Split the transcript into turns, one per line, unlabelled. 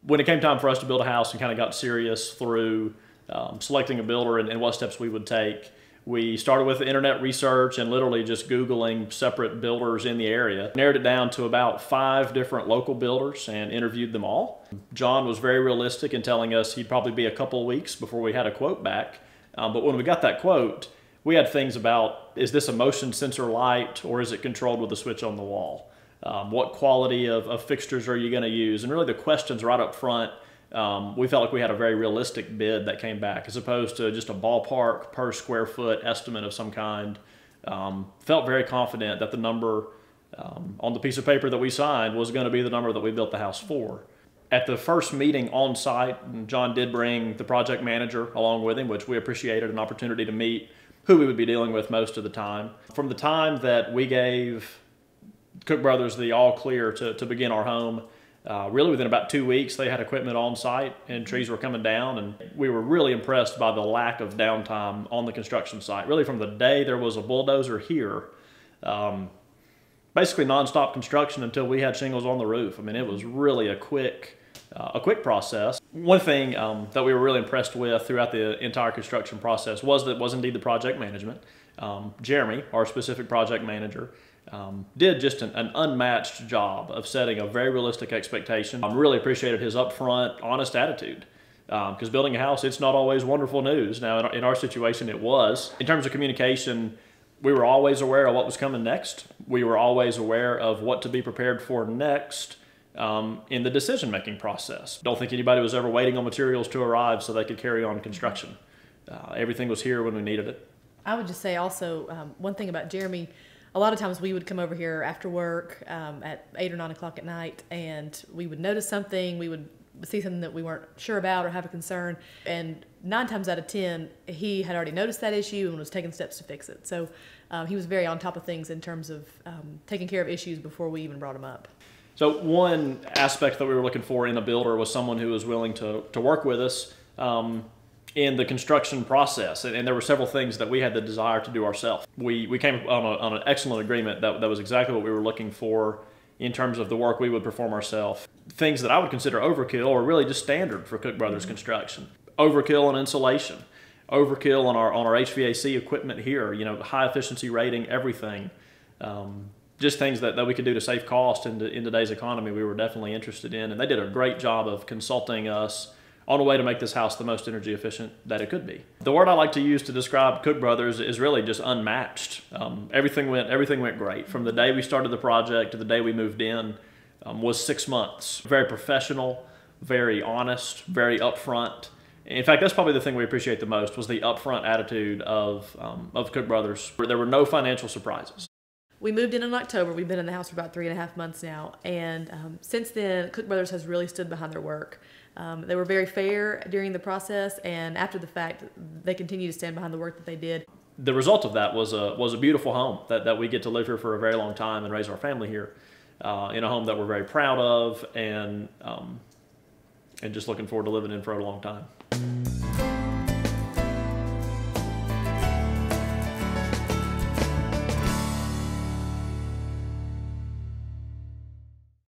When it came time for us to build a house, we kind of got serious through selecting a builder and what steps we would take. We started with internet research and literally just Googling separate builders in the area. Narrowed it down to about 5 different local builders and interviewed them all. John was very realistic in telling us he'd probably be a couple of weeks before we had a quote back. But when we got that quote, we had things about, is this a motion sensor light or is it controlled with a switch on the wall? What quality of fixtures are you going to use? And really the questions right up front, we felt like we had a very realistic bid that came back as opposed to just a ballpark per square foot estimate of some kind. Felt very confident that the number on the piece of paper that we signed was going to be the number that we built the house for. At the first meeting on site, John did bring the project manager along with him, which we appreciated, an opportunity to meet who we would be dealing with most of the time. From the time that we gave Cook Brothers the all clear to begin our home, really within about 2 weeks they had equipment on site and trees were coming down, and we were really impressed by the lack of downtime on the construction site. Really from the day there was a bulldozer here, basically nonstop construction until we had shingles on the roof. I mean, it was really a quick process. One thing that we were really impressed with throughout the entire construction process was indeed the project management. Jeremy, our specific project manager, did just an unmatched job of setting a very realistic expectation. I really appreciated his upfront, honest attitude. Because building a house, it's not always wonderful news. Now, in our situation, it was. In terms of communication, we were always aware of what was coming next. We were always aware of what to be prepared for next in the decision-making process. Don't think anybody was ever waiting on materials to arrive so they could carry on construction. Everything was here when we needed it.
I would just say also, one thing about Jeremy, a lot of times we would come over here after work at 8 or 9 o'clock at night, and we would notice something, we would see something that we weren't sure about or have a concern, and 9 times out of 10 he had already noticed that issue and was taking steps to fix it. So he was very on top of things in terms of taking care of issues before we even brought them up.
So one aspect that we were looking for in a builder was someone who was willing to work with us in the construction process, and there were several things that we had the desire to do ourselves. We came on an excellent agreement that was exactly what we were looking for in terms of the work we would perform ourselves. Things that I would consider overkill are really just standard for Cook Brothers construction. Overkill on insulation, overkill on our HVAC equipment here, you know, high efficiency rating, everything. Just things that we could do to save cost in today's economy we were definitely interested in, and they did a great job of consulting us on a way to make this house the most energy efficient that it could be. The word I like to use to describe Cook Brothers is really just unmatched. Everything went great. From the day we started the project to the day we moved in was 6 months. Very professional, very honest, very upfront. In fact, that's probably the thing we appreciate the most was the upfront attitude of Cook Brothers. There were no financial surprises.
We moved in October. We've been in the house for about 3.5 months now, and since then, Cook Brothers has really stood behind their work. They were very fair during the process, and after the fact, they continue to stand behind the work that they did. The result of that was a beautiful home that we get to live here for a very long time and raise our family here in a home that we're very proud of, and just looking forward to living in for a long time.